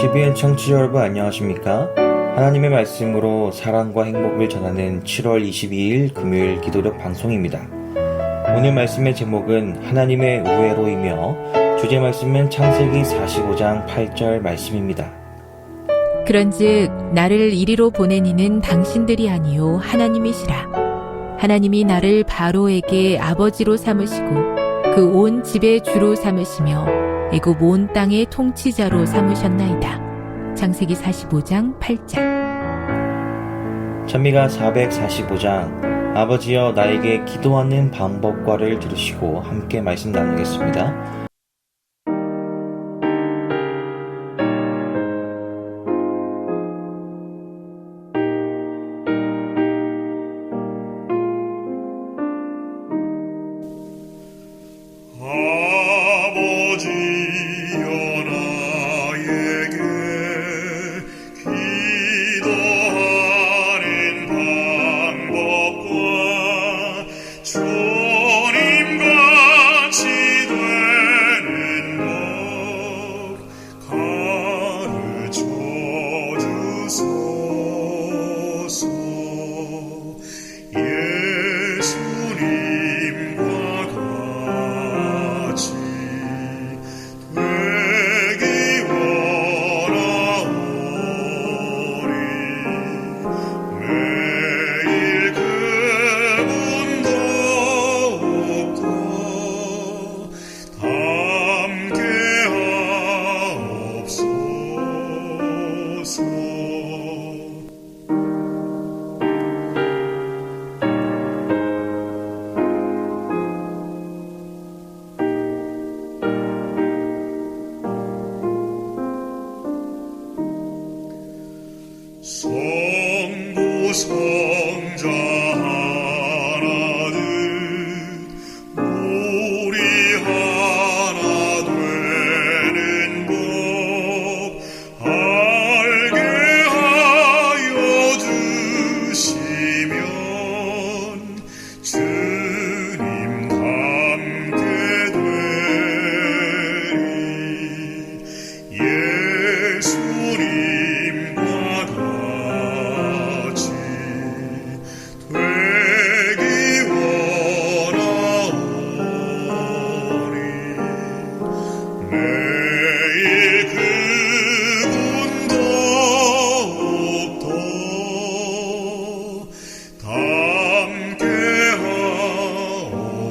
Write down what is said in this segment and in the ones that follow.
TVN 청취자 여러분 안녕하십니까? 하나님의 말씀으로 사랑과 행복을 전하는 7월 22일 금요일 기도력 방송입니다. 오늘 말씀의 제목은 하나님의 우애로이며 주제 말씀은 창세기 45장 8절 말씀입니다. 그런즉 나를 이리로 보낸 이는 당신들이 아니요 하나님이시라. 하나님이 나를 바로에게 아버지로 삼으시고 그 온 집의 주로 삼으시며 애굽 온 땅의 통치자로 삼으셨나이다. 창세기 45장 8절. 찬미가 445장 아버지여 나에게 기도하는 방법과를 들으시고 함께 말씀 나누겠습니다. 성자 하나는 우리 하나 되는 법 알게 하여 주시면 주님 닮게 되리. 예수님과 같이 되기 원하오니 매일 그분 더욱더 닮게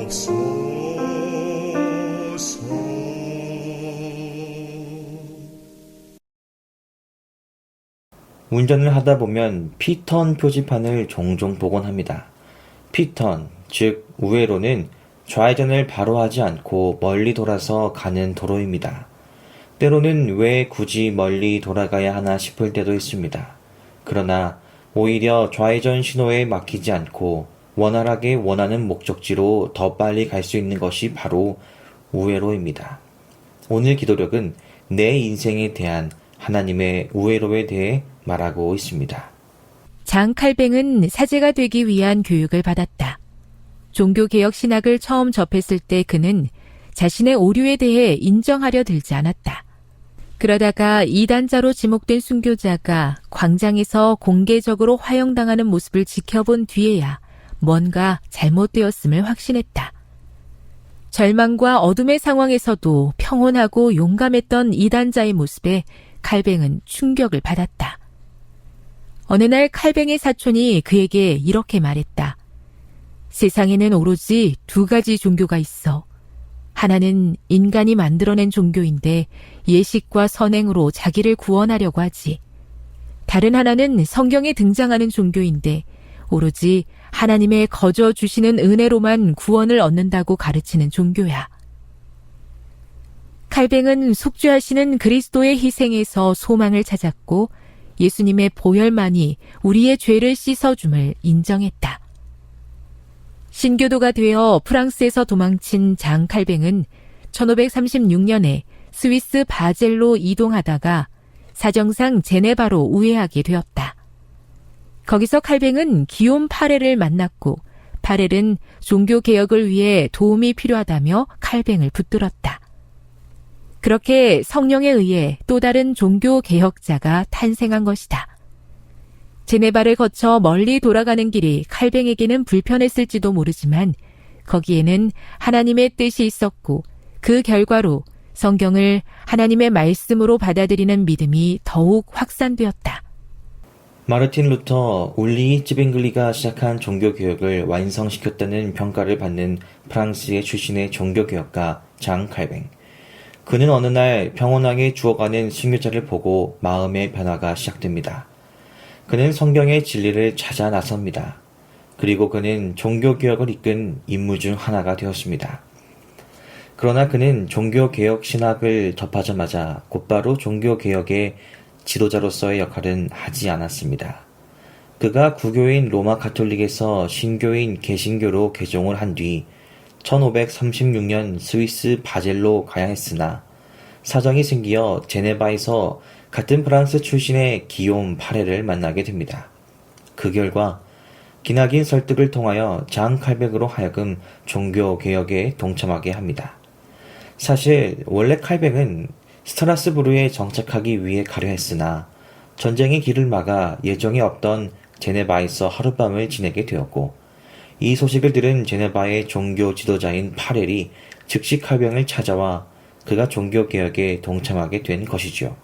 하옵소서. 운전을 하다 보면 P턴 표지판을 종종 보곤 합니다. P턴, 즉 우회로는 좌회전을 바로 하지 않고 멀리 돌아서 가는 도로입니다. 때로는 왜 굳이 멀리 돌아가야 하나 싶을 때도 있습니다. 그러나 오히려 좌회전 신호에 막히지 않고 원활하게 원하는 목적지로 더 빨리 갈 수 있는 것이 바로 우회로입니다. 오늘 기도력은 내 인생에 대한 하나님의 우애로에 대해 말하고 있습니다. 장 칼뱅은 사제가 되기 위한 교육을 받았다. 종교개혁 신학을 처음 접했을 때 그는 자신의 오류에 대해 인정하려 들지 않았다. 그러다가 이단자로 지목된 순교자가 광장에서 공개적으로 화형당하는 모습을 지켜본 뒤에야 뭔가 잘못되었음을 확신했다. 절망과 어둠의 상황에서도 평온하고 용감했던 이단자의 모습에 칼뱅은 충격을 받았다. 어느 날 칼뱅의 사촌이 그에게 이렇게 말했다. 세상에는 오로지 두 가지 종교가 있어. 하나는 인간이 만들어낸 종교인데 예식과 선행으로 자기를 구원하려고 하지. 다른 하나는 성경에 등장하는 종교인데 오로지 하나님의 거저 주시는 은혜로만 구원을 얻는다고 가르치는 종교야. 칼뱅은 속죄하시는 그리스도의 희생에서 소망을 찾았고 예수님의 보혈만이 우리의 죄를 씻어줌을 인정했다. 신교도가 되어 프랑스에서 도망친 장 칼뱅은 1536년에 스위스 바젤로 이동하다가 사정상 제네바로 우회하게 되었다. 거기서 칼뱅은 기욤 파렐을 만났고 파렐은 종교개혁을 위해 도움이 필요하다며 칼뱅을 붙들었다. 그렇게 성령에 의해 또 다른 종교 개혁자가 탄생한 것이다. 제네바를 거쳐 멀리 돌아가는 길이 칼뱅에게는 불편했을지도 모르지만 거기에는 하나님의 뜻이 있었고 그 결과로 성경을 하나님의 말씀으로 받아들이는 믿음이 더욱 확산되었다. 마르틴 루터 울리 찌빙글리가 시작한 종교개혁을 완성시켰다는 평가를 받는 프랑스의 출신의 종교개혁가 장 칼뱅. 그는 어느 날 평온하게 죽어가는 순교자를 보고 마음의 변화가 시작됩니다. 그는 성경의 진리를 찾아 나섭니다. 그리고 그는 종교개혁을 이끈 인물 중 하나가 되었습니다. 그러나 그는 종교개혁 신학을 접하자마자 곧바로 종교개혁의 지도자로서의 역할은 하지 않았습니다. 그가 구교인 로마 가톨릭에서 신교인 개신교로 개종을 한 뒤 1536년 스위스 바젤로 가야 했으나 사정이 생기어 제네바에서 같은 프랑스 출신의 기욤 파레를 만나게 됩니다. 그 결과 기나긴 설득을 통하여 장 칼뱅으로 하여금 종교개혁에 동참하게 합니다. 사실 원래 칼뱅은 스트라스부르에 정착하기 위해 가려 했으나 전쟁의 길을 막아 예정에 없던 제네바에서 하룻밤을 지내게 되었고 이 소식을 들은 제네바의 종교 지도자인 파렐이 즉시 칼뱅을 찾아와 그가 종교개혁에 동참하게 된 것이죠.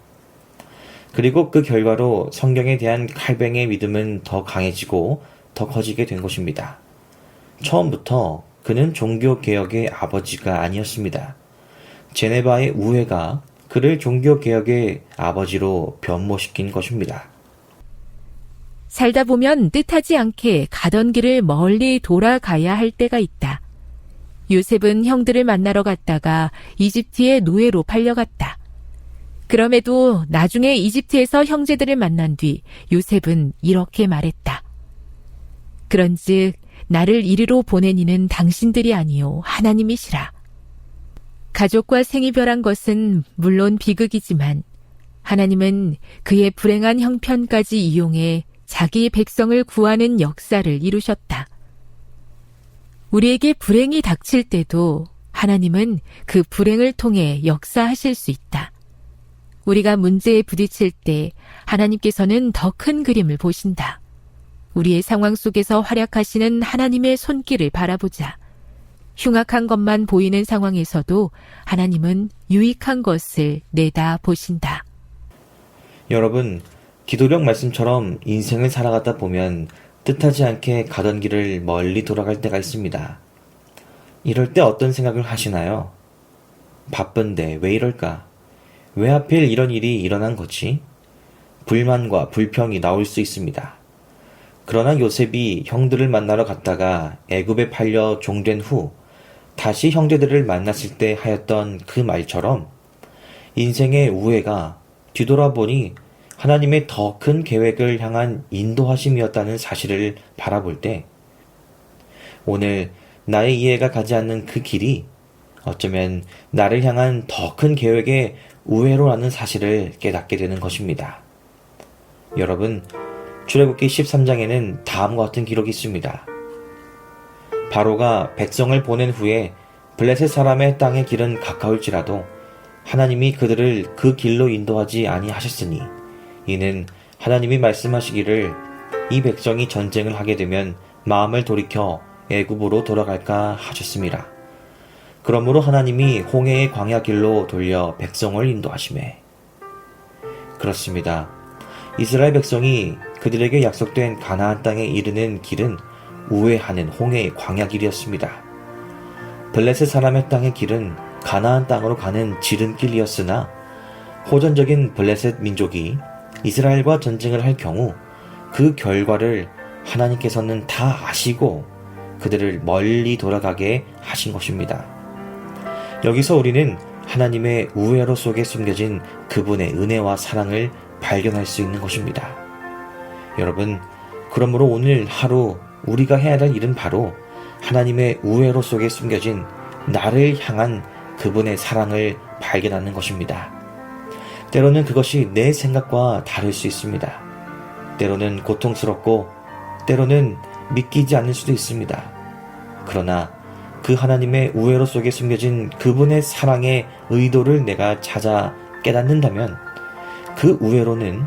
그리고 그 결과로 성경에 대한 칼뱅의 믿음은 더 강해지고 더 커지게 된 것입니다. 처음부터 그는 종교개혁의 아버지가 아니었습니다. 제네바의 우회가 그를 종교개혁의 아버지로 변모시킨 것입니다. 살다 보면 뜻하지 않게 가던 길을 멀리 돌아가야 할 때가 있다. 요셉은 형들을 만나러 갔다가 이집트의 노예로 팔려갔다. 그럼에도 나중에 이집트에서 형제들을 만난 뒤 요셉은 이렇게 말했다. 그런즉 나를 이리로 보낸 이는 당신들이 아니요 하나님이시라. 가족과 생이별한 것은 물론 비극이지만 하나님은 그의 불행한 형편까지 이용해 자기 백성을 구하는 역사를 이루셨다. 우리에게 불행이 닥칠 때도 하나님은 그 불행을 통해 역사하실 수 있다. 우리가 문제에 부딪힐 때 하나님께서는 더 큰 그림을 보신다. 우리의 상황 속에서 활약하시는 하나님의 손길을 바라보자. 흉악한 것만 보이는 상황에서도 하나님은 유익한 것을 내다 보신다. 여러분, 기도력 말씀처럼 인생을 살아가다 보면 뜻하지 않게 가던 길을 멀리 돌아갈 때가 있습니다. 이럴 때 어떤 생각을 하시나요? 바쁜데 왜 이럴까? 왜 하필 이런 일이 일어난 거지? 불만과 불평이 나올 수 있습니다. 그러나 요셉이 형들을 만나러 갔다가 애굽에 팔려 종된 후 다시 형제들을 만났을 때 하였던 그 말처럼 인생의 우회가 뒤돌아보니 하나님의 더 큰 계획을 향한 인도하심이었다는 사실을 바라볼 때 오늘 나의 이해가 가지 않는 그 길이 어쩌면 나를 향한 더 큰 계획의 우회로라는 사실을 깨닫게 되는 것입니다. 여러분, 출애굽기 13장에는 다음과 같은 기록이 있습니다. 바로가 백성을 보낸 후에 블레셋 사람의 땅의 길은 가까울지라도 하나님이 그들을 그 길로 인도하지 아니하셨으니 이는 하나님이 말씀하시기를 이 백성이 전쟁을 하게 되면 마음을 돌이켜 애굽으로 돌아갈까 하셨습니다. 그러므로 하나님이 홍해의 광야 길로 돌려 백성을 인도하시매. 그렇습니다. 이스라엘 백성이 그들에게 약속된 가나안 땅에 이르는 길은 우회하는 홍해의 광야 길이었습니다. 블레셋 사람의 땅의 길은 가나안 땅으로 가는 지름길이었으나 호전적인 블레셋 민족이 이스라엘과 전쟁을 할 경우 그 결과를 하나님께서는 다 아시고 그들을 멀리 돌아가게 하신 것입니다. 여기서 우리는 하나님의 우회로 속에 숨겨진 그분의 은혜와 사랑을 발견할 수 있는 것입니다. 여러분, 그러므로 오늘 하루 우리가 해야 할 일은 바로 하나님의 우회로 속에 숨겨진 나를 향한 그분의 사랑을 발견하는 것입니다. 때로는 그것이 내 생각과 다를 수 있습니다. 때로는 고통스럽고 때로는 믿기지 않을 수도 있습니다. 그러나 그 하나님의 우애로 속에 숨겨진 그분의 사랑의 의도를 내가 찾아 깨닫는다면 그 우애로는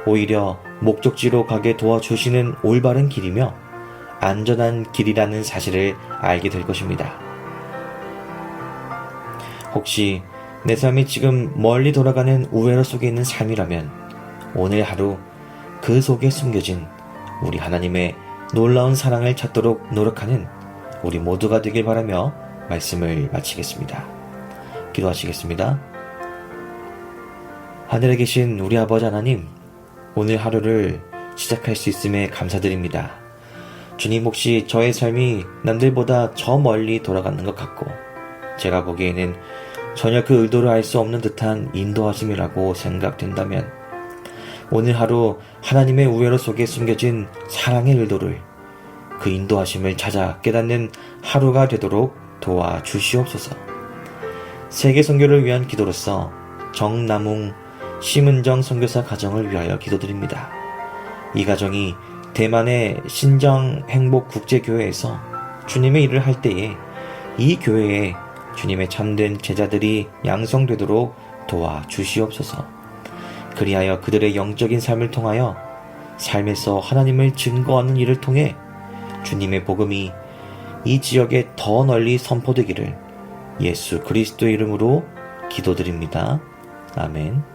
오히려 목적지로 가게 도와주시는 올바른 길이며 안전한 길이라는 사실을 알게 될 것입니다. 혹시 내 삶이 지금 멀리 돌아가는 우애로 속에 있는 삶이라면 오늘 하루 그 속에 숨겨진 우리 하나님의 놀라운 사랑을 찾도록 노력하는 우리 모두가 되길 바라며 말씀을 마치겠습니다. 기도하시겠습니다. 하늘에 계신 우리 아버지 하나님, 오늘 하루를 시작할 수 있음에 감사드립니다. 주님, 혹시 저의 삶이 남들보다 저 멀리 돌아가는 것 같고 제가 보기에는 전혀 그 의도를 알 수 없는 듯한 인도하심이라고 생각된다면 오늘 하루 하나님의 우애로 속에 숨겨진 사랑의 의도를, 그 인도하심을 찾아 깨닫는 하루가 되도록 도와주시옵소서. 세계 선교를 위한 기도로서 정남웅 심은정 선교사 가정을 위하여 기도드립니다. 이 가정이 대만의 신정행복국제교회에서 주님의 일을 할 때에 이 교회에 주님의 참된 제자들이 양성되도록 도와주시옵소서. 그리하여 그들의 영적인 삶을 통하여 삶에서 하나님을 증거하는 일을 통해 주님의 복음이 이 지역에 더 널리 선포되기를 예수 그리스도의 이름으로 기도드립니다. 아멘.